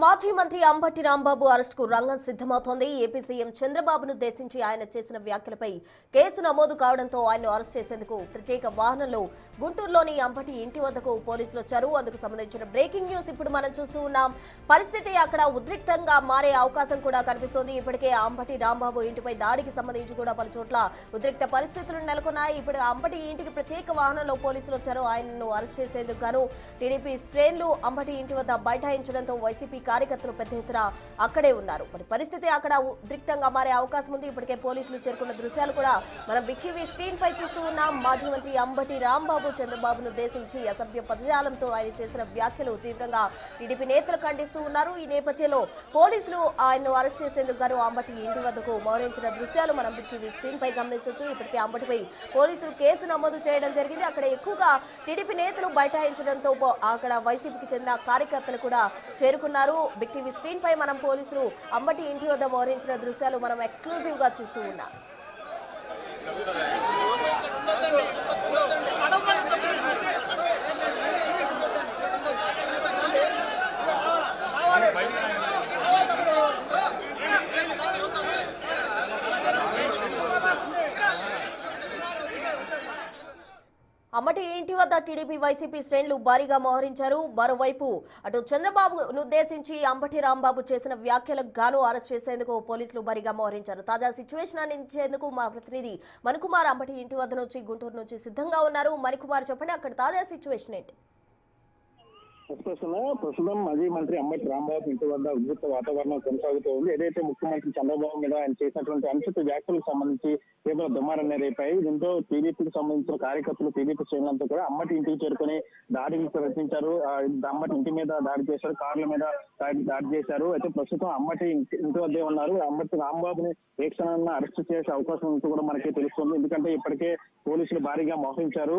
మాజీ మంత్రి అంబటి రాంబాబు అరెస్టుకు రంగం సిద్ధమవుతోంది. ఏపీ సీఎం చంద్రబాబును ఉద్దేశించి ఆయన చేసిన వ్యాఖ్యలపై కేసు నమోదు కావడంతో ఆయన్ను అరెస్ట్ చేసేందుకు ప్రత్యేక వాహనంలో గుంటూరులోని అంబటి ఇంటి వద్దకు పోలీసులు వచ్చారు. అందుకు సంబంధించిన బ్రేకింగ్ న్యూస్ ఇప్పుడు మనం చూస్తూ ఉన్నాం. పరిస్థితి అక్కడ ఉద్రిక్తంగా మారే అవకాశం కూడా కనిపిస్తోంది. ఇప్పటికే అంబటి రాంబాబు ఇంటిపై దాడికి సంబంధించి కూడా పలు చోట్ల ఉద్రిక్త పరిస్థితులు నెలకొన్నాయి. ఇప్పుడు అంబటి ఇంటికి ప్రత్యేక వాహనంలో పోలీసులు వచ్చారు. ఆయనను అరెస్ట్ చేసేందుకు గాను టీడీపీ శ్రేణులు అంబటి ఇంటి వద్ద బైఠాయించడంతో వైసీపీ కార్యకర్తలు పెద్ద ఎత్తున అక్కడే ఉన్నారు. మరి పరిస్థితి అక్కడ ఉద్రిక్తంగా మారే అవకాశం ఉంది. ఇప్పటికే పోలీసులు చేరుకున్న దృశ్యాలు కూడా మనం బిగ్ స్క్రీన్ పై చూస్తూ ఉన్నాం. మాజీ మంత్రి అంబటి రాంబాబు చంద్రబాబును ఉద్దేశించి అసభ్య పదజాలంతో ఆయన చేసిన వ్యాఖ్యలు తీవ్రంగా టీడీపీ నేతలు ఖండిస్తూ ఉన్నారు. ఈ నేపథ్యంలో పోలీసులు ఆయన్ను అరెస్ట్ చేసేందుకు గాను అంబటి ఇంటి వద్దకు మోహరించిన దృశ్యాలు మనం బిగ్ స్క్రీన్ పై గమనించవచ్చు. ఇప్పటికే అంబటిపై పోలీసులు కేసు నమోదు చేయడం జరిగింది. అక్కడ ఎక్కువగా టీడీపీ నేతలు బైఠాయించడంతో అక్కడ వైసీపీకి చెందిన కార్యకర్తలు కూడా చేరుకున్నారు. బిగ్ టీవీ స్క్రీన్ పై మనం పోలీసులు అంబటి ఇంటి వద్ద మోహరించిన దృశ్యాలు మనం ఎక్స్క్లూజివ్ గా చూస్తూ ఉన్నాం. అంబటి ఇంటి వద్ద టీడీపీ వైసీపీ శ్రేణులు భారీగా మోహరించారు. మరోవైపు అటు చంద్రబాబును ఉద్దేశించి అంబటి రాంబాబు చేసిన వ్యాఖ్యలకు గాను అరెస్ట్ చేసేందుకు పోలీసులు భారీగా మోహరించారు. తాజా సిచ్యువేషన్ అందించేందుకు మా ప్రతినిధి మణికుమార్ అంబటి ఇంటి వద్ద నుంచి గుంటూరు నుంచి సిద్ధంగా ఉన్నారు. మణికుమార్, చెప్పండి, అక్కడ తాజా సిచ్యువేషన్ ఏంటి? ప్రస్తుతం మాజీ మంత్రి అంబటి రాంబాబు ఇంటి వద్ద ఉద్రిక్త వాతావరణం కొనసాగుతూ ఉంది. ఏదైతే ముఖ్యమంత్రి చంద్రబాబు మీద ఆయన చేసినటువంటి అనుచిత వ్యాఖ్యలకు సంబంధించి తీవ్ర దుమారాన్ని రేపాయి. దీంతో టీడీపీకి సంబంధించిన కార్యకర్తలు, టీడీపీ శ్రేణులంతా కూడా అంబటి ఇంటికి చేరుకుని దాడికి ప్రయత్నించారు. అంబటి ఇంటి మీద దాడి చేశారు, కార్ల మీద దాడి చేశారు. అయితే ప్రస్తుతం అంబటి ఇంటి వద్దే ఉన్నారు. అంబటి రాంబాబుని ఏ క్షణాన్ని అరెస్ట్ చేసే అవకాశం ఉంటూ కూడా మనకి తెలుస్తుంది. ఎందుకంటే ఇప్పటికే పోలీసులు భారీగా మోహరించారు.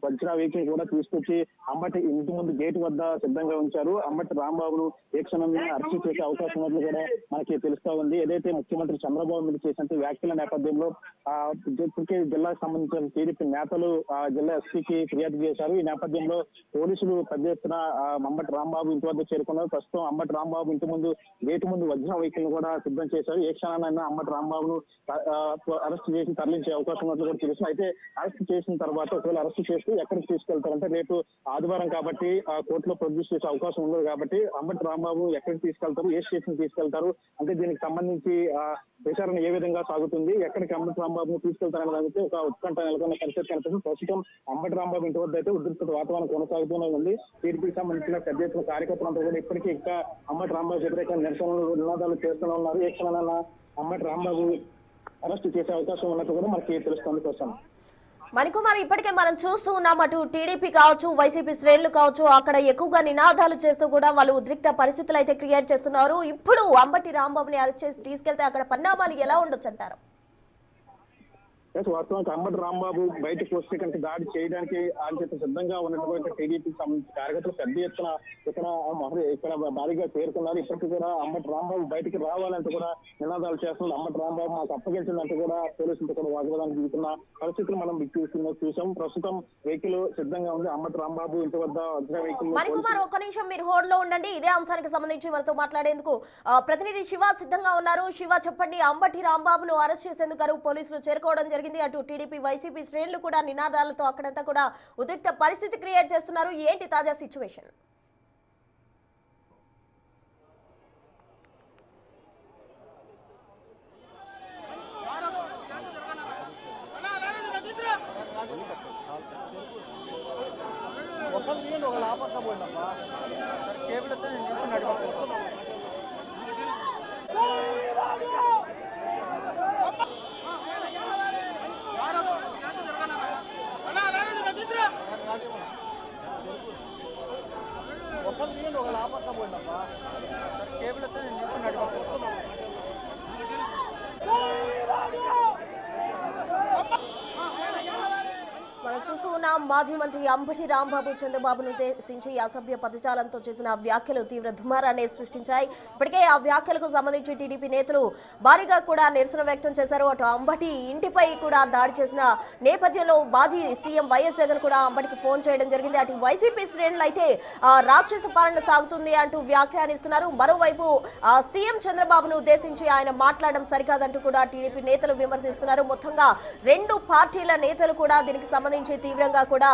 వజ్రా వెహికల్ కూడా తీసుకొచ్చి అంబటి ఇంటి ముందు గేటు వద్ద సిద్ధంగా ఉంచారు. అంబటి రాంబాబును ఏ క్షణంలో అరెస్ట్ చేసే అవకాశం ఉన్నట్లు కూడా మనకి తెలుస్తా ఉంది. ఏదైతే ముఖ్యమంత్రి చంద్రబాబు మీద చేసిన వ్యాఖ్యల నేపథ్యంలో ఇప్పటికే జిల్లాకు సంబంధించిన టీడీపీ నేతలు జిల్లా ఎస్పీకి ఫిర్యాదు చేశారు. ఈ నేపథ్యంలో పోలీసులు పెద్ద ఎత్తున అంబటి రాంబాబు ఇంటి వద్ద చేరుకున్నారు. ప్రస్తుతం అంబటి రాంబాబు ఇంటి ముందు గేటు ముందు వజ్ర వెహికల్ కూడా సిద్ధం చేశారు. ఏ క్షణానైనా అంబటి రాంబాబును అరెస్ట్ చేసి తరలించే అవకాశం ఉన్నట్లు కూడా తెలుసు. అయితే అరెస్ట్ చేసిన తర్వాత ఒకవేళ అరెస్ట్ చేస్తూ ఎక్కడికి తీసుకెళ్తారంటే రేపు ఆదివారం కాబట్టి కోర్టులో ప్రొడ్యూస్ చేసే అవకాశం ఉండదు. కాబట్టి అంబటి రాంబాబు ఎక్కడికి తీసుకెళ్తారు, ఏ స్టేషన్ తీసుకెళ్తారు అంటే దీనికి సంబంధించి విచారణ ఏ విధంగా సాగుతుంది, ఎక్కడికి అంబటి రాంబాబును తీసుకెళ్తారని దానికి ఒక ఉత్కంఠ నెలకొన్న పరిస్థితి కనిపిస్తుంది. ప్రస్తుతం అంబటి రాంబాబు ఇంటి వద్ద అయితే ఉద్రిక్త వాతావరణం కొనసాగుతూనే ఉంది. టీడీపీకి సంబంధించిన పెద్ద ఎత్తున కార్యకర్తలంతా కూడా ఇప్పటికీ ఇంకా అంబటి రాంబాబు వ్యతిరేక నినాదాలు చేస్తూనే ఉన్నారు. ఏ క్షణాలైనా అంబటి రాంబాబు అరెస్ట్ చేసే అవకాశం ఉన్నట్టు కూడా మనకి తెలుస్తుంది. కోసం మణికుమార్, ఇప్పటికే మనం చూస్తూ ఉన్నాం, అటు టీడీపీ కావచ్చు, వైసీపీ శ్రేణులు కావచ్చు, అక్కడ ఎక్కువగా నినాదాలు చేస్తూ కూడా వాళ్ళు ఉద్రిక్త పరిస్థితులు అయితే క్రియేట్ చేస్తున్నారు. ఇప్పుడు అంబటి రాంబాబుని అరెస్ట్ చేసి తీసుకెళ్తే అక్కడ పరిణామాలు ఎలా ఉండొచ్చు అంటారు? వాస్తవానికి అంబటి రాంబాబు బయటకు వస్తే కనుక దాడి చేయడానికి ఆయన సిద్ధంగా ఉన్నటువంటి టీడీపీకి సంబంధించిన కార్యకర్తలు పెద్ద ఎత్తున ఇక్కడ భారీగా చేరుకున్నారు. ఇప్పటికీ కూడా అంబటి రాంబాబు బయటికి రావాలంటే కూడా నినాదాలు చేస్తున్నారు. అంబటి రాంబాబు మాకు అప్పగించిందంటే కూడా పోలీసులతో కూడా వాగ్వాదానికి దిగుతున్న పరిస్థితులు మనం చూసాం. ప్రస్తుతం వెహికల్ సిద్ధంగా ఉంది. అంబటి రాంబాబు ఇంటి వద్ద వెహికల్. మణికుమార్, ఒక్క నిమిషం మీరు హోల్డ్ లో ఉండండి. ఇదే అంశానికి సంబంధించి మనతో మాట్లాడేందుకు ప్రతినిధి శివ సిద్ధంగా ఉన్నారు. శివ, చెప్పండి, అంబటి రాంబాబును అరెస్ట్ చేసేందుకు పోలీసులు చేరుకోవడం జరిగింది. అటు టీడీపీ వైసీపీ శ్రేణులు కూడా నినాదాలతో అక్కడంతా కూడా ఉద్రిక్త పరిస్థితి క్రియేట్ చేస్తున్నారు. ఏంటి తాజా సిచ్యువేషన్? మనం చూస్తూ ఉన్నాం మాజీ మంత్రి అంబటి రాంబాబు చంద్రబాబును ఉద్దేశించి అసభ్య పదజాలంతో చేసిన వ్యాఖ్యలు తీవ్ర దుమారాన్ని సృష్టించాయి. ఇప్పటికే ఆ వ్యాఖ్యలకు సంబంధించి టీడీపీ నేతలు భారీగా కూడా నిరసన వ్యక్తం చేశారు. అటు అంబటి ఇంటిపై కూడా దాడి చేసిన నేపథ్యంలో మాజీ సీఎం వైఎస్ జగన్ కూడా అంబటికి ఫోన్ చేయడం జరిగింది. అటు వైసీపీ శ్రేణులు అయితే రాక్షస పాలన సాగుతుంది అంటూ వ్యాఖ్యానిస్తున్నారు. మరోవైపు సీఎం చంద్రబాబును ఉద్దేశించి ఆయన మాట్లాడడం సరికాదంటూ కూడా టీడీపీ నేతలు విమర్శిస్తున్నారు. మొత్తంగా రెండు పార్టీల నేతలు కూడా దీనికి సంబంధించి తీవ్రంగా కూడా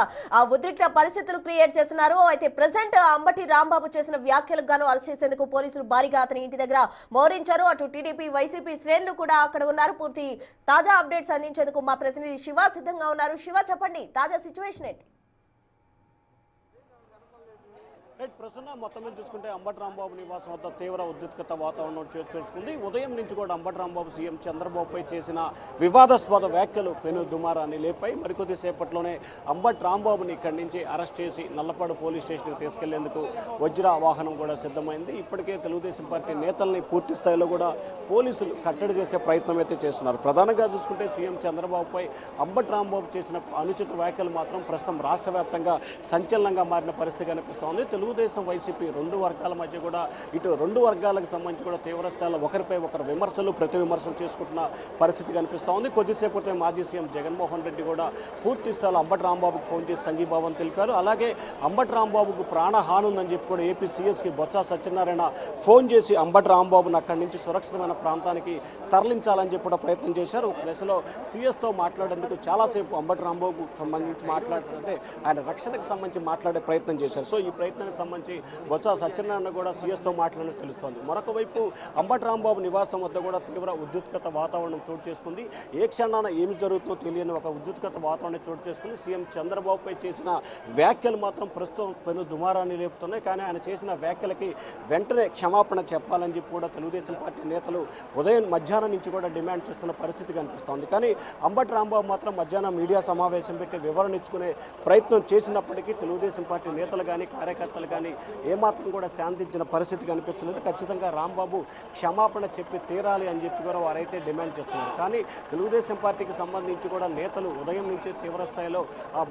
ఉద్రిక్త పరిస్థితులు క్రియేట్ చేస్తున్నారు. అయితే ప్రెసెంట్ అంబటి రాంబాబు చేసిన వ్యాఖ్యలకు గాను అరెస్ట్ చేసేందుకు పోలీసులు భారీగా అతని ఇంటి దగ్గర మోహరించారు. అటు టీడీపీ వైసీపీ శ్రేణులు కూడా అక్కడ ఉన్నారు. పూర్తి తాజా అప్డేట్స్ అందించేందుకు మా ప్రతినిధి శివ సిద్ధంగా ఉన్నారు. శివ, చెప్పండి తాజా సిచ్యువేషన్ ఏంటి? ప్రస్తుతం మొత్తం మీద చూసుకుంటే అంబటి రాంబాబు నివాసం వద్ద తీవ్ర ఉద్రిక్తత వాతావరణం చేసుకుంది. ఉదయం నుంచి కూడా అంబటి రాంబాబు సీఎం చంద్రబాబుపై చేసిన వివాదాస్పద వ్యాఖ్యలు పెను దుమారాన్ని లేపాయి. మరికొద్ది సేపట్లోనే అంబటి రాంబాబుని ఇక్కడి నుంచి అరెస్ట్ చేసి నల్లపాడు పోలీస్ స్టేషన్కి తీసుకెళ్లేందుకు వజ్ర వాహనం కూడా సిద్ధమైంది. ఇప్పటికే తెలుగుదేశం పార్టీ నేతల్ని పూర్తి స్థాయిలో కూడా పోలీసులు కట్టడి చేసే ప్రయత్నం అయితే చేస్తున్నారు. ప్రధానంగా చూసుకుంటే సీఎం చంద్రబాబుపై అంబటి రాంబాబు చేసిన అనుచిత వ్యాఖ్యలు మాత్రం ప్రస్తుతం రాష్ట్ర వ్యాప్తంగా సంచలనంగా మారిన పరిస్థితి కనిపిస్తోంది. తెలుగుదేశం వైసీపీ రెండు వర్గాల మధ్య కూడా ఇటు రెండు వర్గాలకు సంబంధించి కూడా తీవ్ర స్థాయిలో ఒకరిపై ఒకరు విమర్శలు ప్రతి విమర్శలు చేసుకుంటున్న పరిస్థితి కనిపిస్తూ ఉంది. కొద్దిసేపటి మాజీ సీఎం జగన్మోహన్ రెడ్డి కూడా పూర్తి స్థాయిలో అంబటి రాంబాబుకు ఫోన్ చేసి సంఘీభావం తెలిపారు. అలాగే అంబటి రాంబాబుకు ప్రాణహాని ఉందని చెప్పి కూడా ఏపీ సీఎస్కి బొత్స సత్యనారాయణ ఫోన్ చేసి అంబటి రాంబాబును అక్కడి నుంచి సురక్షితమైన ప్రాంతానికి తరలించాలని చెప్పి కూడా ప్రయత్నం చేశారు. ఒక దశలో సీఎస్తో మాట్లాడేందుకు చాలాసేపు అంబటి రాంబాబుకు సంబంధించి మాట్లాడుతుంటే ఆయన రక్షణకు సంబంధించి మాట్లాడే ప్రయత్నం చేశారు. సో ఈ ప్రయత్నానికి సంబంధించి బొత్స సత్యనారాయణ కూడా సీఎస్తో మాట్లాడినట్టు తెలుస్తోంది. మరొక వైపు అంబటి రాంబాబు నివాసం వద్ద కూడా తీవ్ర ఉద్రిక్తత వాతావరణం చోటు చేసుకుంది. ఏ క్షణాన ఏమి జరుగుతుందో తెలియని ఒక ఉద్రిక్తత వాతావరణం చోటు చేసుకుంది. సీఎం చంద్రబాబుపై చేసిన వ్యాఖ్యలు మాత్రం ప్రస్తుతం పెను దుమారాన్ని రేపుతున్నాయి. కానీ ఆయన చేసిన వ్యాఖ్యలకి వెంటనే క్షమాపణ చెప్పాలని చెప్పి కూడా తెలుగుదేశం పార్టీ నేతలు ఉదయం మధ్యాహ్నం నుంచి కూడా డిమాండ్ చేస్తున్న పరిస్థితి కనిపిస్తోంది. కానీ అంబటి రాంబాబు మాత్రం మధ్యాహ్నం మీడియా సమావేశం పెట్టి వివరణ ఇచ్చుకునే ప్రయత్నం చేసినప్పటికీ తెలుగుదేశం పార్టీ నేతలు కానీ కార్యకర్తలు కానీ ఏమాత్రం కూడా శాంతించిన పరిస్థితి కనిపించలేదు. ఖచ్చితంగా రాంబాబు క్షమాపణ చెప్పి తీరాలి అని చెప్పి కూడా వారైతే డిమాండ్ చేస్తున్నారు. కానీ తెలుగుదేశం పార్టీకి సంబంధించి కూడా నేతలు ఉదయం నుంచి తీవ్ర స్థాయిలో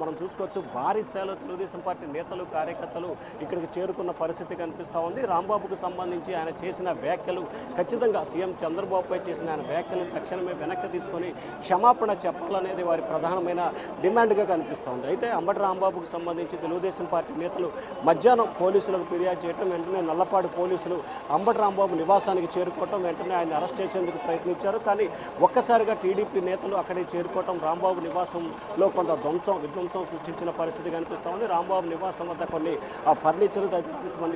మనం చూసుకోవచ్చు. భారీ స్థాయిలో తెలుగుదేశం పార్టీ నేతలు కార్యకర్తలు ఇక్కడికి చేరుకున్న పరిస్థితి కనిపిస్తూ ఉంది. రాంబాబుకు సంబంధించి ఆయన చేసిన వ్యాఖ్యలు ఖచ్చితంగా సీఎం చంద్రబాబుపై చేసిన ఆయన వ్యాఖ్యలను తక్షణమే వెనక్కి తీసుకొని క్షమాపణ చెప్పాలనేది వారి ప్రధానమైన డిమాండ్గా కనిపిస్తోంది. అయితే అంబటి రాంబాబుకు సంబంధించి తెలుగుదేశం పార్టీ నేతలు మధ్యాహ్నం పోలీసులకు ఫిర్యాదు చేయడం, వెంటనే నల్లపాడు పోలీసులు అంబటి రాంబాబు నివాసానికి చేరుకోవటం, వెంటనే ఆయన అరెస్ట్ చేసేందుకు ప్రయత్నించారు. కానీ ఒక్కసారిగా టీడీపీ నేతలు అక్కడికి చేరుకోవటం రాంబాబు నివాసంలో కొంత విధ్వంసం సృష్టించిన పరిస్థితి కనిపిస్తూ ఉంది. రాంబాబు నివాసం వద్ద కొన్ని ఫర్నిచర్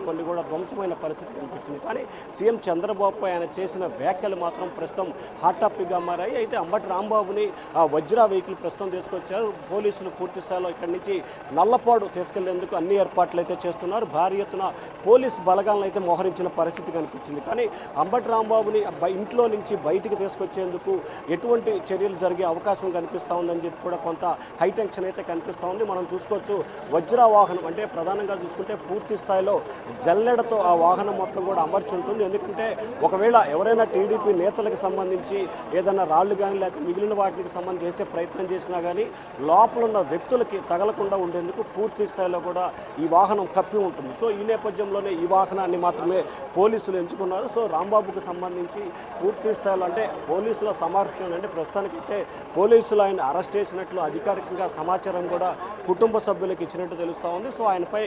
కొన్ని కూడా ధ్వంసమైన పరిస్థితి కనిపించింది. కానీ సీఎం చంద్రబాబుపై ఆయన చేసిన వ్యాఖ్యలు మాత్రం ప్రస్తుతం హాట్ టాపిక్గా మారాయి. అయితే అంబటి రాంబాబుని వజ్ర వెహికల్ ప్రస్తుతం తీసుకొచ్చారు. పోలీసులు పూర్తి స్థాయిలో ఇక్కడి నుంచి నల్లపాడు తీసుకెళ్లేందుకు అన్ని ఏర్పాట్లు అయితే చేస్తున్నారు. భారీ ఎత్తున పోలీస్ బలగాలను అయితే మోహరించిన పరిస్థితి కనిపించింది. కానీ అంబటి రాంబాబుని ఇంట్లో నుంచి బయటికి తీసుకొచ్చేందుకు ఎటువంటి చర్యలు జరిగే అవకాశం కనిపిస్తూ ఉందని చెప్పి కూడా కొంత హైటెన్షన్ అయితే కనిపిస్తూ ఉంది. మనం చూసుకోవచ్చు వజ్ర వాహనం అంటే ప్రధానంగా చూసుకుంటే పూర్తి స్థాయిలో జల్లెడతో ఆ వాహనం మొత్తం కూడా అమర్చి ఉంటుంది. ఎందుకంటే ఒకవేళ ఎవరైనా టీడీపీ నేతలకు సంబంధించి ఏదైనా రాళ్లు కానీ లేకపోతే మిగిలిన వాటికి సంబంధించి చేసే ప్రయత్నం చేసినా కానీ లోపల ఉన్న వ్యక్తులకి తగలకుండా ఉండేందుకు పూర్తి స్థాయిలో కూడా ఈ వాహనం కప్పి ఉంటుంది. సో ఈ నేపథ్యంలోనే ఈ వాహనాన్ని మాత్రమే పోలీసులు ఎంచుకున్నారు. సో రాంబాబుకు సంబంధించి పూర్తి స్థాయిలో అంటే పోలీసుల సమర్పణ అంటే ప్రస్తుతానికైతే పోలీసులు ఆయన అరెస్ట్ చేసినట్లు అధికారికంగా సమాచారం కూడా కుటుంబ సభ్యులకు ఇచ్చినట్టు తెలుస్తూ ఉంది. సో ఆయనపై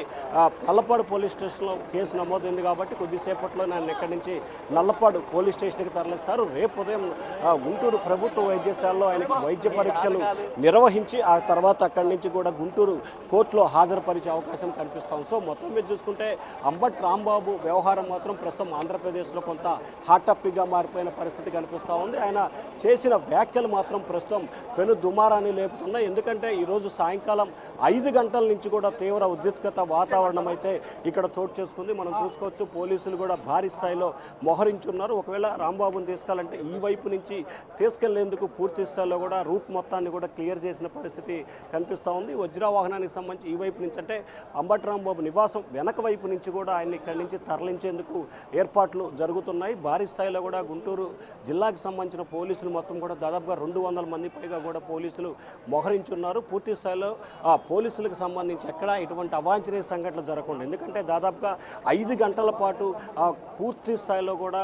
నల్లపాడు పోలీస్ స్టేషన్లో కేసు నమోదైంది కాబట్టి కొద్దిసేపట్లో ఆయన ఇక్కడి నుంచి నల్లపాడు పోలీస్ స్టేషన్కి తరలిస్తారు. రేపు ఉదయం గుంటూరు ప్రభుత్వ వైద్యశాలలో ఆయనకు వైద్య పరీక్షలు నిర్వహించి ఆ తర్వాత అక్కడి నుంచి కూడా గుంటూరు కోర్టులో హాజరుపరిచే అవకాశం కనిపిస్తాం. సో మొత్తం మీద చూసుకుంటే అంబటి రాంబాబు వ్యవహారం మాత్రం ప్రస్తుతం ఆంధ్రప్రదేశ్లో కొంత హాట్ టాపిక్గా మారిపోయిన పరిస్థితి కనిపిస్తూ ఉంది. ఆయన చేసిన వ్యాఖ్యలు మాత్రం ప్రస్తుతం పెను దుమారాన్ని లేపుతున్నాయి. ఎందుకంటే ఈరోజు సాయంకాలం 5 గంటల నుంచి కూడా తీవ్ర ఉద్రిక్తత వాతావరణం అయితే ఇక్కడ చోటు చేసుకుంది. మనం చూసుకోవచ్చు పోలీసులు కూడా భారీ స్థాయిలో మోహరించున్నారు. ఒకవేళ రాంబాబుని తీసుకెళ్లాలంటే ఈ వైపు నుంచి తీసుకెళ్లేందుకు పూర్తి స్థాయిలో కూడా రూట్ మొత్తాన్ని కూడా క్లియర్ చేసిన పరిస్థితి కనిపిస్తూ ఉంది. వజ్ర వాహనానికి సంబంధించి ఈ వైపు నుంచి అంటే అంబటి రాంబాబు నివాసం నివాసం వెనక వైపు నుంచి కూడా ఆయన్ని ఇక్కడి నుంచి తరలించేందుకు ఏర్పాట్లు జరుగుతున్నాయి. భారీ స్థాయిలో కూడా గుంటూరు జిల్లాకు సంబంధించిన పోలీసులు మొత్తం కూడా దాదాపుగా 200 మంది పైగా కూడా పోలీసులు మోహరించున్నారు. పూర్తి స్థాయిలో ఆ పోలీసులకు సంబంధించి ఎక్కడా ఇటువంటి అవాంఛనీయ సంఘటనలు జరగకుండా, ఎందుకంటే దాదాపుగా 5 గంటల పాటు పూర్తి స్థాయిలో కూడా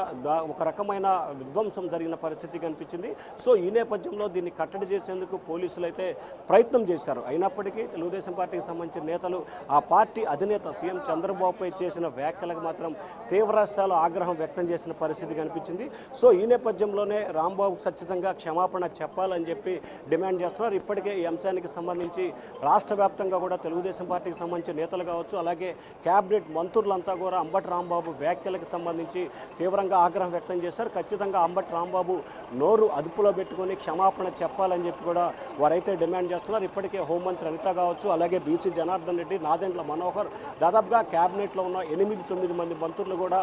ఒక రకమైన విధ్వంసం జరిగిన పరిస్థితి కనిపించింది. సో ఈ నేపథ్యంలో దీన్ని కట్టడి చేసేందుకు పోలీసులు అయితే ప్రయత్నం చేశారు. అయినప్పటికీ తెలుగుదేశం పార్టీకి సంబంధించిన నేతలు ఆ పార్టీ అధినేత సీఎం చంద్రబాబుపై చేసిన వ్యాఖ్యలకు మాత్రం తీవ్ర స్థాయిలో ఆగ్రహం వ్యక్తం చేసిన పరిస్థితి కనిపించింది. సో ఈ నేపథ్యంలోనే రాంబాబు ఖచ్చితంగా క్షమాపణ చెప్పాలని చెప్పి డిమాండ్ చేస్తున్నారు. ఇప్పటికే ఈ అంశానికి సంబంధించి రాష్ట్ర వ్యాప్తంగా కూడా తెలుగుదేశం పార్టీకి సంబంధించిన నేతలు కావచ్చు, అలాగే క్యాబినెట్ మంత్రులంతా కూడా అంబటి రాంబాబు వ్యాఖ్యలకు సంబంధించి తీవ్రంగా ఆగ్రహం వ్యక్తం చేశారు. ఖచ్చితంగా అంబటి రాంబాబు నోరు అదుపులో పెట్టుకొని క్షమాపణ చెప్పాలని చెప్పి కూడా వారైతే డిమాండ్ చేస్తున్నారు. ఇప్పటికే హోంమంత్రి అనిత కావచ్చు, అలాగే బీసీ జనార్దన్ రెడ్డి, నాదెండ్ల మనోహర్, దాదాపుగా క్యాబినెట్లో ఉన్న 8-9 మంది మంత్రులు కూడా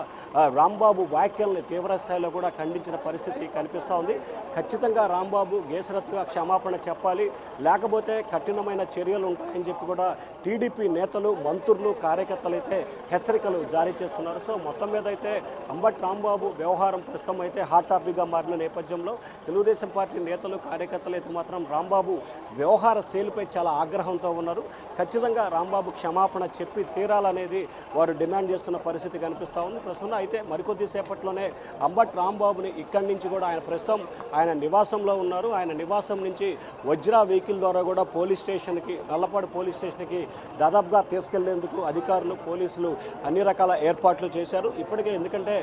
రాంబాబు వ్యాఖ్యల్ని తీవ్ర స్థాయిలో కూడా ఖండించిన పరిస్థితి కనిపిస్తూ ఉంది. ఖచ్చితంగా రాంబాబు బేషరతుగా క్షమాపణ చెప్పాలి, లేకపోతే కఠినమైన చర్యలు ఉంటాయని చెప్పి కూడా టీడీపీ నేతలు, మంత్రులు, కార్యకర్తలు అయితే హెచ్చరికలు జారీ చేస్తున్నారు. సో మొత్తం మీద అయితే అంబటి రాంబాబు వ్యవహారం ప్రస్తుతం అయితే హాట్ టాపిక్గా మారిన నేపథ్యంలో తెలుగుదేశం పార్టీ నేతలు, కార్యకర్తలు అయితే మాత్రం రాంబాబు వ్యవహార శైలిపై చాలా ఆగ్రహంతో ఉన్నారు. ఖచ్చితంగా రాంబాబు క్షమాపణ చెప్పి తీరాలనేది వారు డిమాండ్ చేస్తున్న పరిస్థితి కనిపిస్తూ ఉంది. ప్రస్తుతం అయితే మరికొద్ది సేపట్లోనే అంబటి రాంబాబుని ఇక్కడి నుంచి కూడా ప్రస్తుతం ఆయన నివాసంలో ఉన్నారు. ఆయన నివాసం నుంచి వజ్రా వెహికల్ ద్వారా కూడా పోలీస్ స్టేషన్కి, నల్లపాడు పోలీస్ స్టేషన్కి దాదాపుగా తీసుకెళ్లేందుకు అధికారులు, పోలీసులు అన్ని రకాల ఏర్పాట్లు చేశారు. ఇప్పటికే ఎందుకంటే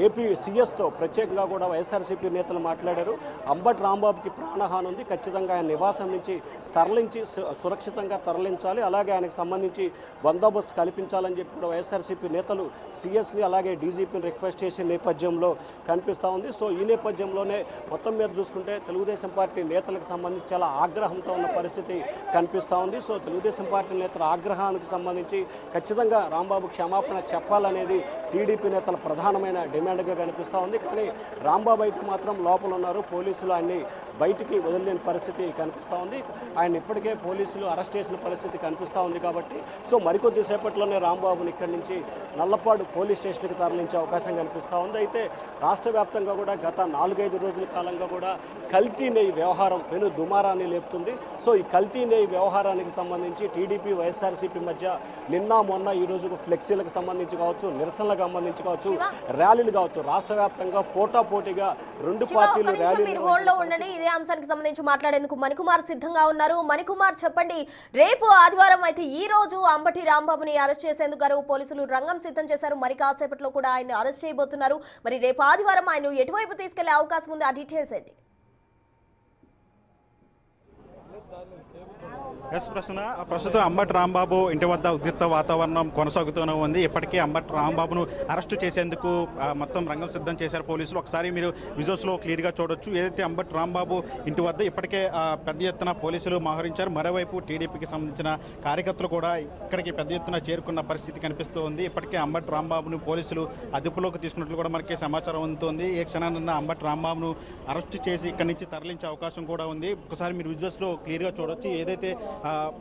ఏపీ సీఎస్తో ప్రత్యేకంగా కూడా వైఎస్ఆర్సీపీ నేతలు మాట్లాడారు. అంబటి రాంబాబుకి ప్రాణహాని ఉంది, ఖచ్చితంగా ఆయన నివాసం నుంచి తరలించి సురక్షితంగా తరలించాలి, అలాగే ఆయనకు సంబంధించి బందోబస్తు కల్పించాలని చెప్పి కూడా వైఎస్ఆర్సీపీ నేతలు సీఎస్ని అలాగే డీజీపీని రిక్వెస్ట్ చేసే నేపథ్యంలో కనిపిస్తూ ఉంది. సో ఈ నేపథ్యంలోనే మొత్తం మీద చూసుకుంటే తెలుగుదేశం పార్టీ నేతలకు సంబంధించి చాలా ఆగ్రహంతో ఉన్న పరిస్థితి కనిపిస్తూ ఉంది. సో తెలుగుదేశం పార్టీ నేతల ఆగ్రహానికి సంబంధించి ఖచ్చితంగా రాంబాబు క్షమాపణ చెప్పాలనేది టీడీపీ నేతల ప్రధానమైన డిమాండ్గా కనిపిస్తూ ఉంది. కానీ రాంబాబు అయితే మాత్రం లోపల ఉన్నారు, పోలీసులు ఆయన్ని బయటికి వదిలేని పరిస్థితి కనిపిస్తూ ఉంది. ఆయన ఇప్పటికే పోలీసులు అరెస్ట్ చేసిన పరిస్థితి కనిపిస్తూ ఉంది. కాబట్టి సో మరికొద్ది సేపట్లోనే రాంబాబుని ఇక్కడి నుంచి నల్లపాడు పోలీస్ స్టేషన్కి తరలించే అవకాశం కనిపిస్తూ ఉంది. అయితే రాష్ట్ర వ్యాప్తంగా కూడా గత 4-5 రోజుల కాలంగా కూడా కల్తీ నెయ్యి వ్యవహారం పెను దుమారాన్ని లేపుతుంది. సో ఈ కల్తీ నెయ్యి వ్యవహారానికి సంబంధించి టీడీపీ, వైఎస్ఆర్సీపీ మధ్య నిన్న మొన్న ఈ రోజు ఫ్లెక్సీలకు సంబంధించి కావచ్చు, నిరసనలకు సంబంధించి కావచ్చు, ర్యాలీలు కావచ్చు, రాష్ట్ర వ్యాప్తంగా పోటాపోటీగా రెండు పార్టీలు ర్యాలీలు. ఉండండి, ఇదే అంశానికి సంబంధించి మాట్లాడేందుకు మణికుమార్ సిద్ధంగా ఉన్నారు. మణికుమార్ చెప్పండి, రేపు ఆదివారం అయితే ఈ రోజు అంబటి రాంబాబుని అరెస్ట్ చేసేందుకు పోలీసులు రంగం సిద్ధం చేశారు. మరి కాసేపట్లో కూడా ఆయన అరెస్ట్ చేయబోతున్నారు. మరి రేపు ఆదివారం ఆయన ఎటువైపు తీసుకెళ్లే అవకాశం ఉంది, ఆ డీటెయిల్స్ ఏంటి? ప్రస్తుతం అంబటి రాంబాబు ఇంటి వద్ద ఉద్రిక్త వాతావరణం కొనసాగుతూనే ఉంది. ఇప్పటికే అంబటి రాంబాబును అరెస్టు చేసేందుకు మొత్తం రంగం సిద్ధం చేశారు పోలీసులు. ఒకసారి మీరు విజువల్స్లో క్లియర్గా చూడొచ్చు. ఏదైతే అంబటి రాంబాబు ఇంటి వద్ద ఇప్పటికే పెద్ద ఎత్తున పోలీసులు మోహరించారు. మరోవైపు టీడీపీకి సంబంధించిన కార్యకర్తలు కూడా ఇక్కడికి పెద్ద ఎత్తున చేరుకున్న పరిస్థితి కనిపిస్తూ ఉంది. ఇప్పటికే అంబటి రాంబాబును పోలీసులు అదుపులోకి తీసుకున్నట్లు కూడా మనకి సమాచారం అందుతోంది. ఏ క్షణాన్న అంబటి రాంబాబును అరెస్టు చేసి ఇక్కడి నుంచి తరలించే అవకాశం కూడా ఉంది. ఒకసారి మీరు విజువల్స్లో క్లియర్గా చూడొచ్చు. ఏదైతే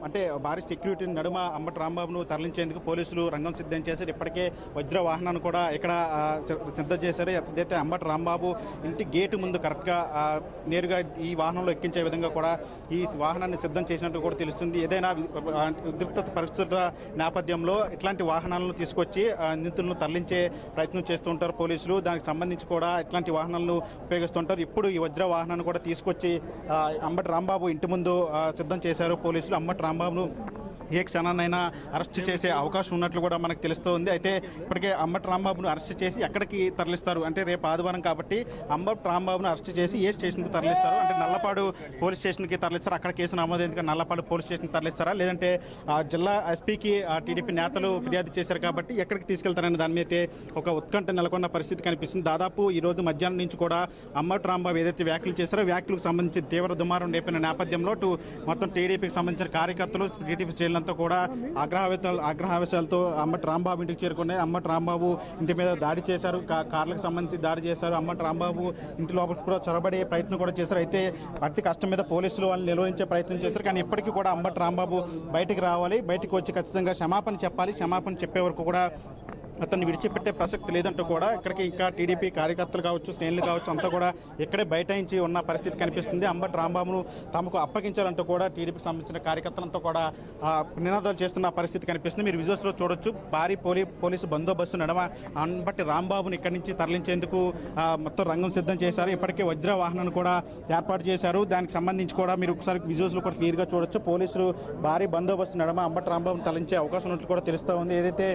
అంటే భారీ సెక్యూరిటీ నడుమ అంబటి రాంబాబును తరలించేందుకు పోలీసులు రంగం సిద్ధం చేశారు. ఇప్పటికే వజ్ర వాహనాన్ని కూడా ఇక్కడ సిద్ధం చేశారు. ఏదైతే అంబటి రాంబాబు ఇంటి గేటు ముందు కరెక్ట్గా నేరుగా ఈ వాహనంలో ఎక్కించే విధంగా కూడా ఈ వాహనాన్ని సిద్ధం చేసినట్టు కూడా తెలుస్తుంది. ఏదైనా ఉద్రిక్త పరిస్థితుల నేపథ్యంలో ఇట్లాంటి వాహనాలను తీసుకొచ్చి నిందితులను తరలించే ప్రయత్నం చేస్తూ ఉంటారు పోలీసులు. దానికి సంబంధించి కూడా ఇట్లాంటి వాహనాలను ఉపయోగిస్తుంటారు. ఇప్పుడు ఈ వజ్ర వాహనాన్ని కూడా తీసుకొచ్చి అంబటి రాంబాబు ఇంటి ముందు సిద్ధం చేశారు పోలీసులు. అంబటి రాంబాబును ఏ క్షణాన్నైనా అరెస్ట్ చేసే అవకాశం ఉన్నట్లు కూడా మనకు తెలుస్తోంది. అయితే ఇప్పటికే అంబటి రాంబాబును అరెస్ట్ చేసి ఎక్కడికి తరలిస్తారు అంటే రేపు ఆదివారం కాబట్టి అంబటి రాంబాబును అరెస్ట్ చేసి ఏ స్టేషన్కి తరలిస్తారు అంటే నల్లపాడు పోలీస్ స్టేషన్కి తరలిస్తారు. అక్కడ కేసు నమోదైంది నల్లపాడు పోలీస్ స్టేషన్కి తరలిస్తారా, లేదంటే జిల్లా ఎస్పీకి టీడీపీ నేతలు ఫిర్యాదు చేశారు కాబట్టి ఎక్కడికి తీసుకెళ్తారనే దాని మీద ఒక ఉత్కంఠ నెలకొన్న పరిస్థితి కనిపిస్తుంది. దాదాపు ఈ రోజు మధ్యాహ్నం నుంచి కూడా అంబటి రాంబాబు ఏదైతే వ్యాఖ్యలు చేశారో వ్యాఖ్యలకు సంబంధించి తీవ్ర దుమారం రేపిన నేపథ్యంలో మొత్తం టీడీపీకి సంబంధించిన కార్యకర్తలు, టీడీపీ శ్రేణులంతా శ్రేణులంతా కూడా ఆగ్రహావేశాలతో అంబటి రాంబాబు ఇంటికి చేరుకున్నాయి. అంబటి రాంబాబు ఇంటి మీద దాడి చేశారు, కార్లకు సంబంధించి దాడి చేశారు. అంబటి రాంబాబు ఇంటి లోపల కూడా చొరబడే ప్రయత్నం కూడా చేశారు. అయితే అతి కష్టం మీద పోలీసులు వాళ్ళని నిలువరించే ప్రయత్నం చేశారు. కానీ ఇప్పటికీ కూడా అంబటి రాంబాబు బయటికి రావాలి, బయటికి వచ్చి ఖచ్చితంగా క్షమాపణ చెప్పాలి. క్షమాపణ చెప్పే వరకు కూడా అతన్ని విడిచిపెట్టే ప్రసక్తి లేదంటూ కూడా ఇక్కడికి ఇంకా టీడీపీ కార్యకర్తలు కావచ్చు, శ్రేణులు కావచ్చు అంతా కూడా ఇక్కడే బైఠాయించి ఉన్న పరిస్థితి కనిపిస్తుంది. అంబటి రాంబాబును తమకు అప్పగించాలంటూ కూడా టీడీపీకి సంబంధించిన కార్యకర్తలంతా కూడా నినాదాలు చేస్తున్న పరిస్థితి కనిపిస్తుంది. మీరు విజువల్స్లో చూడొచ్చు. భారీ పోలీసు బందోబస్తు నడమ అంబటి రాంబాబును ఇక్కడి నుంచి తరలించేందుకు మొత్తం రంగం సిద్ధం చేశారు. ఇప్పటికే వజ్ర వాహనాన్ని కూడా ఏర్పాటు చేశారు. దానికి సంబంధించి కూడా మీరు ఒకసారి విజువల్స్లో కూడా క్లియర్గా చూడొచ్చు. పోలీసులు భారీ బందోబస్తు నడమ అంబటి రాంబాబును తరలించే అవకాశం ఉన్నట్లు కూడా తెలుస్తూ ఉంది. ఏదైతే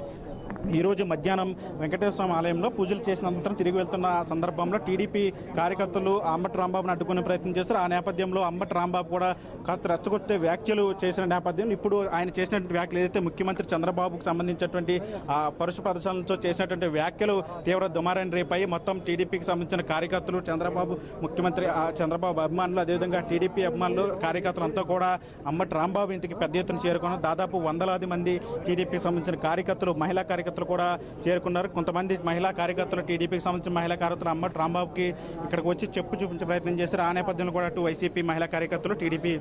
ఈరోజు మధ్యాహ్నం వెంకటేశ్వర స్వామి ఆలయంలో పూజలు చేసిన అనంతరం తిరిగి వెళ్తున్న సందర్భంలో టీడీపీ కార్యకర్తలు అంబటి రాంబాబును అడ్డుకునే ప్రయత్నం చేశారు. ఆ నేపథ్యంలో అంబటి రాంబాబు కూడా కాస్త రెచ్చగొట్టే వ్యాఖ్యలు చేసిన నేపథ్యం ఇప్పుడు ఆయన చేసినటువంటి వ్యాఖ్యలు ఏదైతే ముఖ్యమంత్రి చంద్రబాబుకు సంబంధించినటువంటి పరుష పదశాలతో చేసినటువంటి వ్యాఖ్యలు తీవ్ర దుమారాన్ని రేపాయి. మొత్తం టీడీపీకి సంబంధించిన కార్యకర్తలు, చంద్రబాబు ముఖ్యమంత్రి చంద్రబాబు అభిమానులు, అదేవిధంగా టీడీపీ అభిమానులు, కార్యకర్తలు అంతా కూడా అంబటి రాంబాబు ఇంటికి పెద్ద ఎత్తున చేరుకున్నారు. దాదాపు వందలాది మంది టీడీపీకి సంబంధించిన కార్యకర్తలు, మహిళా కార్యకర్తలు కూడా చేరుకున్నారు. కొంతమంది మహిళా కార్యకర్తలు, టీడీపీకి సంబంధించిన మహిళా కార్యకర్తలు అంబటి రాంబాబుకి ఇక్కడికి వచ్చి చెప్పు చూపించే ప్రయత్నం చేశారు. ఆ నేపథ్యంలో కూడా అటు వైసీపీ మహిళా కార్యకర్తలు, టీడీపీ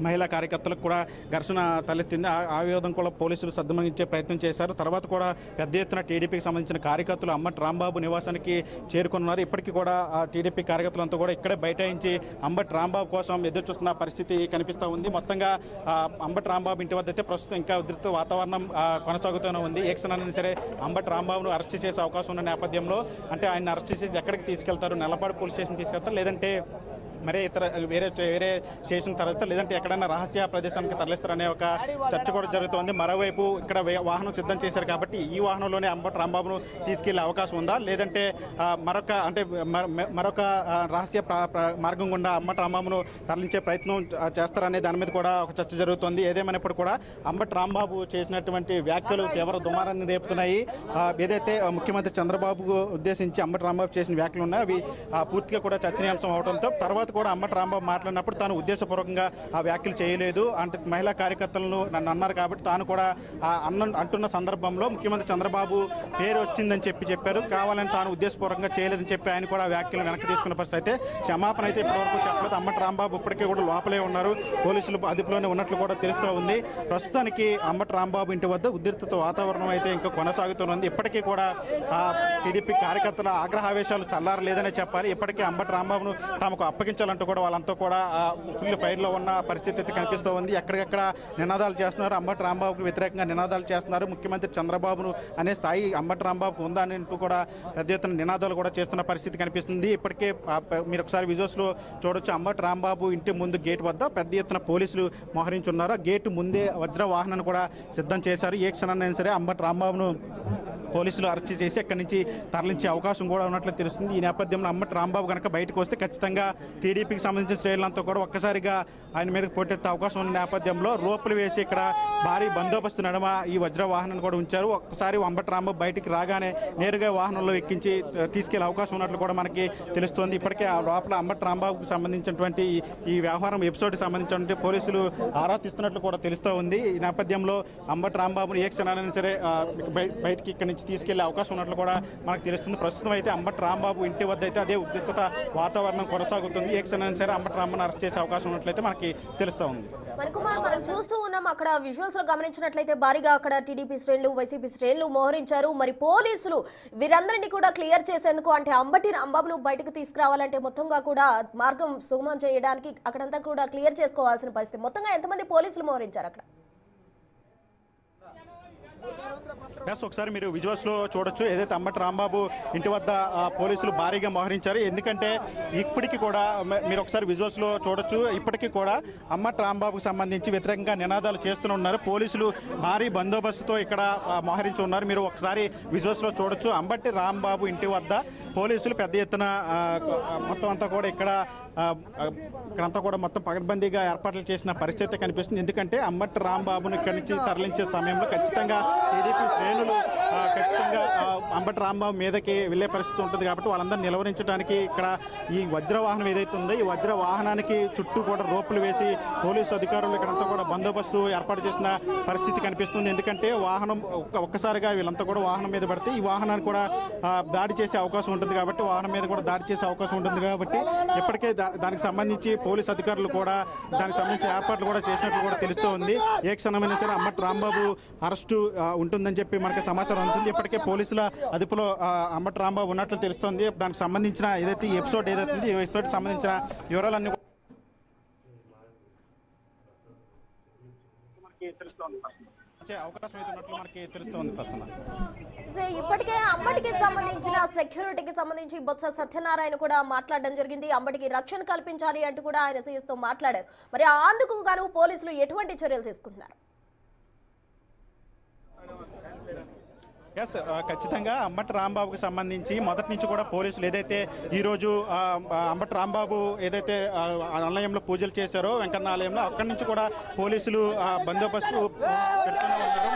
మహిళా కార్యకర్తలకు కూడా ఘర్షణ తలెత్తింది. ఆ విధం కూడా పోలీసులు సద్దుమణించే ప్రయత్నం చేశారు. తర్వాత కూడా పెద్ద ఎత్తున టీడీపీకి సంబంధించిన కార్యకర్తలు అంబటి రాంబాబు నివాసానికి చేరుకున్నారు. ఇప్పటికీ కూడా ఆ టీడీపీ కార్యకర్తలంతా కూడా ఇక్కడే బైఠాయించి అంబటి రాంబాబు కోసం ఎదురు చూస్తున్న పరిస్థితి కనిపిస్తూ ఉంది. మొత్తంగా అంబటి రాంబాబు ఇంటి వద్ద అయితే ప్రస్తుతం ఇంకా ఉద్రిక్త వాతావరణం కొనసాగుతూనే ఉంది. ఏ క్షణాన్ని సరే అంబటి రాంబాబును అరెస్ట్ చేసే అవకాశం ఉన్న నేపథ్యంలో అంటే ఆయన అరెస్ట్ చేసి ఎక్కడికి తీసుకెళ్తారు, నెలపాడు పోలీస్ స్టేషన్ తీసుకెళ్తారు, లేదంటే మరే ఇతర వేరే స్టేషన్ తరలిస్తారు, లేదంటే ఎక్కడైనా రహస్య ప్రదేశానికి తరలిస్తారనే ఒక చర్చ కూడా జరుగుతోంది. మరోవైపు ఇక్కడ వాహనం సిద్ధం చేశారు కాబట్టి ఈ వాహనంలోనే అంబటి రాంబాబును తీసుకెళ్లే అవకాశం ఉందా, లేదంటే మరొక రహస్య మార్గం గుండా అంబటి రాంబాబును తరలించే ప్రయత్నం చేస్తారనే దాని మీద కూడా ఒక చర్చ జరుగుతోంది. ఏదేమైనప్పుడు కూడా అంబటి రాంబాబు చేసినటువంటి వ్యాఖ్యలు తీవ్ర దుమారాన్ని రేపుతున్నాయి. ఏదైతే ముఖ్యమంత్రి చంద్రబాబుకు ఉద్దేశించి అంబటి రాంబాబు చేసిన వ్యాఖ్యలు ఉన్నాయో అవి పూర్తిగా కూడా చర్చనీయాంశం అవడంతో తర్వాత కూడా అంబటి రాంబాబు మాట్లాడినప్పుడు తాను ఉద్దేశపూర్వకంగా ఆ వ్యాఖ్యలు చేయలేదు అంటే మహిళా కార్యకర్తలను నన్ను అన్నారు కాబట్టి తాను కూడా అంటున్న సందర్భంలో ముఖ్యమంత్రి చంద్రబాబు పేరు వచ్చిందని చెప్పారు, కావాలని తాను ఉద్దేశపూర్వకంగా చేయలేదని చెప్పి ఆయన కూడా వ్యాఖ్యలు వెనక్కి తీసుకున్న పరిస్థితి. అయితే క్షమాపణ అయితే ఇప్పటివరకు చెప్పలేదు. అంబటి రాంబాబు ఇప్పటికే కూడా లోపలే ఉన్నారు, పోలీసులు అదుపులోనే ఉన్నట్లు కూడా తెలుస్తూ ఉంది. ప్రస్తుతానికి అంబటి రాంబాబు ఇంటి వద్ద ఉద్రిక్త వాతావరణం అయితే ఇంకా కొనసాగుతున్నది. ఇప్పటికీ కూడా టీడీపీ కార్యకర్తల ఆగ్రహావేశాలు చల్లారలేదనే చెప్పాలి. ఇప్పటికీ అంబటి రాంబాబును తమకు అప్పగించాలంటూ కూడా వాళ్ళంతా కూడా ఫుల్ ఫైర్లో ఉన్న పరిస్థితి అయితే కనిపిస్తూ ఉంది. ఎక్కడికెక్కడ నినాదాలు చేస్తున్నారు, అంబటి రాంబాబుకు వ్యతిరేకంగా నినాదాలు చేస్తున్నారు. ముఖ్యమంత్రి చంద్రబాబును అనే స్థాయి అంబటి రాంబాబుకు ఉందా అంటూ కూడా పెద్ద ఎత్తున నినాదాలు కూడా చేస్తున్న పరిస్థితి కనిపిస్తుంది. ఇప్పటికే మీరు ఒకసారి విజువల్స్లో చూడొచ్చు. అంబటి రాంబాబు ఇంటి ముందు గేట్ వద్ద పెద్ద ఎత్తున పోలీసులు మోహరించున్నారు. గేటు ముందే వజ్ర వాహనాన్ని కూడా సిద్ధం చేశారు. ఏ క్షణాన్నైనా సరే అంబటి రాంబాబును పోలీసులు అరెస్ట్ చేసి అక్కడి నుంచి తరలించే అవకాశం కూడా ఉన్నట్లు తెలుస్తుంది. ఈ నేపథ్యంలో అంబటి రాంబాబు కనుక బయటకు వస్తే ఖచ్చితంగా టీడీపీకి సంబంధించిన శ్రేణులంతా కూడా ఒక్కసారిగా ఆయన మీదకి పోటెత్తే అవకాశం ఉన్న నేపథ్యంలో రోపులు వేసి ఇక్కడ భారీ బందోబస్తు నడమ ఈ వజ్ర వాహనాన్ని కూడా ఉంచారు. ఒక్కసారి అంబటి రాంబాబు బయటికి రాగానే నేరుగా వాహనంలో ఎక్కించి తీసుకెళ్లే అవకాశం ఉన్నట్లు కూడా మనకి తెలుస్తోంది. ఇప్పటికే ఆ లోపల అంబటి రాంబాబుకు సంబంధించినటువంటి ఈ వ్యవహారం ఎపిసోడ్కి సంబంధించినటువంటి పోలీసులు ఆరా తీస్తున్నట్లు కూడా తెలుస్తూ ఉంది. ఈ నేపథ్యంలో అంబటి రాంబాబును ఏ క్షణాలైనా సరే బయటికి ఇక్కడి నుంచి తీసుకెళ్లే అవకాశం ఉన్నట్లు కూడా మనకు తెలుస్తుంది. ప్రస్తుతం అయితే అంబటి రాంబాబు ఇంటి వద్ద అయితే అదే ఉద్రిక్తత వాతావరణం కొనసాగుతుంది. ఏ క్షణాన్ని సరే అంబటి రాంబాబును అరెస్ట్ చేసే అవకాశం ఉన్నట్లయితే మనకి తెలుస్తూ ఉంది. మణికుమార్, మనం చూస్తూ ఉన్నాం అక్కడ విజువల్స్ లో గమనించినట్లయితే భారీగా అక్కడ టీడీపీ శ్రేణులు, వైసీపీ శ్రేణులు మోహరించారు. మరి పోలీసులు వీరందరినీ కూడా క్లియర్ చేసేందుకు అంటే అంబటి రాంబాబును బయటకు తీసుకురావాలంటే మొత్తంగా కూడా మార్గం సుగమం చేయడానికి అక్కడంతా కూడా క్లియర్ చేసుకోవాల్సిన పరిస్థితి. మొత్తంగా ఎంతమంది పోలీసులు మోహరించారు అక్కడ? ఒకసారి మీరు విజువల్స్లో చూడొచ్చు. ఏదైతే అంబటి రాంబాబు ఇంటి వద్ద పోలీసులు భారీగా మోహరించారు. ఎందుకంటే ఇప్పటికీ కూడా మీరు ఒకసారి విజువల్స్లో చూడొచ్చు. ఇప్పటికీ కూడా అంబటి రాంబాబుకు సంబంధించి వ్యతిరేకంగా నినాదాలు చేస్తూనే ఉన్నారు. పోలీసులు భారీ బందోబస్తుతో ఇక్కడ మోహరించి ఉన్నారు. మీరు ఒకసారి విజువల్స్లో చూడొచ్చు. అంబటి రాంబాబు ఇంటి వద్ద పోలీసులు పెద్ద ఎత్తున మొత్తం అంతా కూడా ఇక్కడంతా కూడా మొత్తం పకడ్బందీగా ఏర్పాట్లు చేసిన పరిస్థితి కనిపిస్తుంది. ఎందుకంటే అంబటి రాంబాబును ఇక్కడి నుంచి తరలించే సమయంలో ఖచ్చితంగా టీడీపీ శ్రేణులు ఖచ్చితంగా అంబటి రాంబాబు మీదకి వెళ్ళే పరిస్థితి ఉంటుంది కాబట్టి వాళ్ళందరూ నిలవరించడానికి ఇక్కడ ఈ వజ్ర వాహనం ఏదైతే ఉందో ఈ వజ్ర వాహనానికి చుట్టూ కూడా రోపులు వేసి పోలీసు అధికారులు ఇక్కడంతా కూడా బందోబస్తు ఏర్పాటు చేసిన పరిస్థితి కనిపిస్తుంది. ఎందుకంటే వాహనం ఒక్కసారిగా వీళ్ళంతా కూడా వాహనం మీద పడితే ఈ వాహనాన్ని కూడా దాడి చేసే అవకాశం ఉంటుంది కాబట్టి వాహనం మీద కూడా దాడి చేసే అవకాశం ఉంటుంది కాబట్టి ఇప్పటికే దానికి సంబంధించి పోలీసు అధికారులు కూడా దానికి సంబంధించి ఏర్పాట్లు కూడా చేసినట్లు కూడా తెలుస్తూ ఉంది. ఏ క్షణమైనా సరే అంబటి రాంబాబు అరెస్టు ఉంటుందని చెప్పి మనకి సమాచారం ఉంటుంది. ఇప్పటికే పోలీసుల అదుపులో అంబటి రాంబాబు ఉన్నట్లు తెలుస్తోంది. దానికి సంబంధించిన ఏదైతే ఈ ఎపిసోడ్ ఏదైతే ఈ ఎపిసోడ్ సంబంధించిన వివరాలన్నీ అవకాశం అయితే ఉన్నట్లు మనకి తెలుస్తోంది. ఇప్పటికే అంబటికి సంబంధించిన సెక్యూరిటీకి సంబంధించి బొత్స సత్యనారాయణ కూడా మాట్లాడడం జరిగింది. అంబటికి రక్షణ కల్పించాలి అంటూ కూడా ఆయన సీఎస్ తో మాట్లాడారు. మరి అందుకు గాను పోలీసులు ఎటువంటి చర్యలు తీసుకుంటున్నారు? ఎస్, ఖచ్చితంగా అంబటి రాంబాబుకి సంబంధించి మొదటి నుంచి కూడా పోలీసులు ఏదైతే ఈరోజు అంబటి రాంబాబు ఏదైతే ఆలయంలో పూజలు చేశారో వెంకన్న ఆలయంలో అక్కడి నుంచి కూడా పోలీసులు బందోబస్తు పెడుతూనే ఉన్నారు.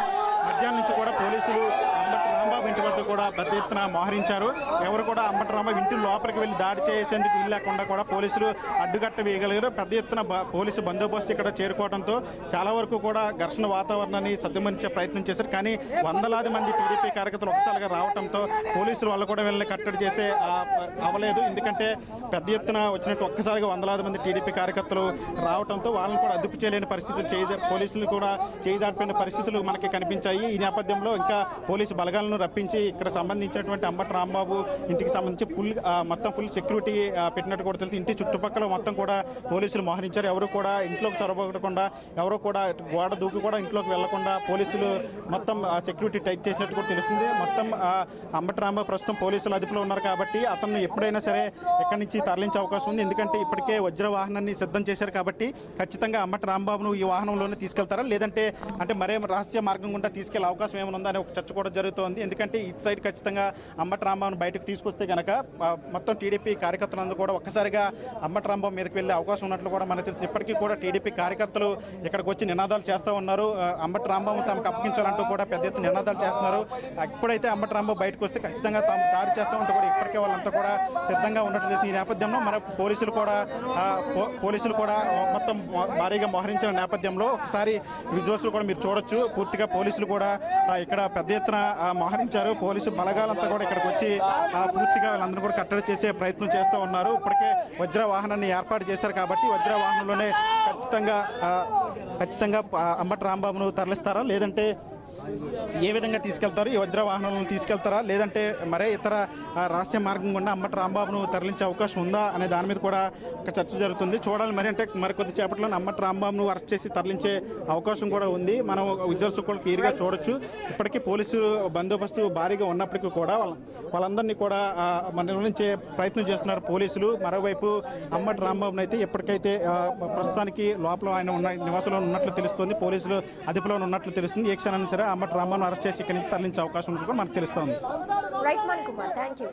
మధ్యాహ్నం నుంచి కూడా పోలీసులు అంబటి రాంబాబు ఇంటి వద్ద కూడా పెద్ద ఎత్తున మోహరించారు. ఎవరు కూడా అంబటి రాంబాబు ఇంటి లోపలికి వెళ్ళి దాడి చేసేందుకు వీల్లేకుండా కూడా పోలీసులు అడ్డుకట్ట వేయగలిగారు. పెద్ద ఎత్తున పోలీసు బందోబస్తు ఇక్కడ చేరుకోవడంతో చాలా వరకు కూడా ఘర్షణ వాతావరణాన్ని సద్దుమణించే ప్రయత్నం చేశారు. కానీ వందలాది మంది టీడీపీ కార్యకర్తలు ఒకసారిగా రావడంతో పోలీసులు వాళ్ళు కూడా వీళ్ళని కట్టడి చేసే అవ్వలేదు. ఎందుకంటే పెద్ద ఎత్తున వచ్చినట్టు ఒక్కసారిగా వందలాది మంది టీడీపీ కార్యకర్తలు రావడంతో వాళ్ళని కూడా అదుపు చేయలేని పరిస్థితులు పోలీసులు కూడా చేయిదాటిపోయిన పరిస్థితులు మనకి కనిపించాయి. ఈ నేపథ్యంలో ఇంకా పోలీసు బలగాలను రప్పించి ఇక్కడ సంబంధించినటువంటి అంబటి రాంబాబు ఇంటికి సంబంధించి మొత్తం ఫుల్ సెక్యూరిటీ పెట్టినట్టు కూడా తెలుసు. ఇంటి చుట్టుపక్కల మొత్తం కూడా పోలీసులు మోహరించారు. ఎవరు కూడా ఇంట్లోకి చొరబడకుండా ఎవరు కూడా గోడ దూకి కూడా ఇంట్లోకి వెళ్లకుండా పోలీసులు మొత్తం సెక్యూరిటీ టైట్ చేసినట్టు కూడా తెలుస్తుంది. మొత్తం అంబటి రాంబాబు ప్రస్తుతం పోలీసుల అదుపులో ఉన్నారు కాబట్టి అతను ఎప్పుడైనా సరే ఎక్కడి నుంచి తరలించే అవకాశం ఉంది. ఎందుకంటే ఇప్పటికే వజ్ర వాహనాన్ని సిద్ధం చేశారు కాబట్టి ఖచ్చితంగా అంబటి రాంబాబును ఈ వాహనంలోనే తీసుకెళ్తారా లేదంటే అంటే మరే రహస్య మార్గం గుండా తీసుకెళ్లే అవకాశం ఏమైనా ఉందా అనే ఒక చర్చ కూడా జరుగుతోంది. ఎందుకంటే ఇటు సైడ్ ఖచ్చితంగా అంబటి రాంబాబును బయటకు తీసుకొస్తే కనుక మొత్తం టీడీపీ కార్యకర్తలందరూ కూడా ఒక్కసారిగా అంబటి రాంబాబు మీదకి వెళ్ళే అవకాశం ఉన్నట్లు కూడా మనకు తెలుసు. ఇప్పటికీ కూడా టీడీపీ కార్యకర్తలు ఇక్కడికి వచ్చి నినాదాలు చేస్తూ ఉన్నారు. అంబటి రాంబాబు తమకు అప్పగించాలంటూ కూడా పెద్ద ఎత్తున నినాదాలు చేస్తున్నారు. ఎప్పుడైతే అంబటి రాంబాబు బయటకు వస్తే ఖచ్చితంగా తాము దాడి చేస్తామంటూ కూడా ఇప్పటికే వాళ్ళంతా కూడా సిద్ధంగా ఉన్నట్లు తెలుసు. ఈ నేపథ్యంలో మన పోలీసులు కూడా మొత్తం భారీగా మోహరించిన నేపథ్యంలో ఒకసారి విజువల్స్ కూడా మీరు చూడొచ్చు. పూర్తిగా పోలీసులు కూడా ఇక్కడ పెద్ద ఎత్తున మోహరించారు. పోలీసు బలగాలంతా కూడా ఇక్కడికి వచ్చి పూర్తిగా వాళ్ళందరూ కూడా కట్టడి చేసే ప్రయత్నం చేస్తూ ఉన్నారు. ఇప్పటికే వజ్ర వాహనాన్ని ఏర్పాటు చేశారు కాబట్టి వజ్ర వాహనంలోనే ఖచ్చితంగా అంబటి రాంబాబును తరలిస్తారా లేదంటే ఏ విధంగా తీసుకెళ్తారు? ఈ వజ్ర వాహనాలను తీసుకెళ్తారా లేదంటే మరే ఇతర రహస్య మార్గం గుండా అంబటి రాంబాబును తరలించే అవకాశం ఉందా అనే దాని మీద కూడా ఒక చర్చ జరుగుతుంది. చూడాలి మరి. అంటే మరికొద్ది సేపట్లో అంబటి రాంబాబును అరెస్ట్ చేసి తరలించే అవకాశం కూడా ఉంది. మనం విజువల్స్ కూడా క్లియర్గా చూడొచ్చు. ఇప్పటికీ పోలీసు బందోబస్తు భారీగా ఉన్నప్పటికీ కూడా వాళ్ళందరినీ కూడా నిర్వహించే ప్రయత్నం చేస్తున్నారు పోలీసులు. మరోవైపు అంబటి రాంబాబును అయితే ఎప్పటికైతే ప్రస్తుతానికి లోపల ఆయన ఉన్న నివాసంలో ఉన్నట్లు తెలుస్తుంది. పోలీసులు అదుపులో ఉన్నట్లు తెలుస్తుంది. ఏ క్షణాన్ని సరే అంబటి రాంబాబును అరెస్ట్ చేసి ఇక్కడి నుంచి తరలించే అవకాశం కూడా మనకు తెలుస్తోంది. Right Mani Kumar, thank you.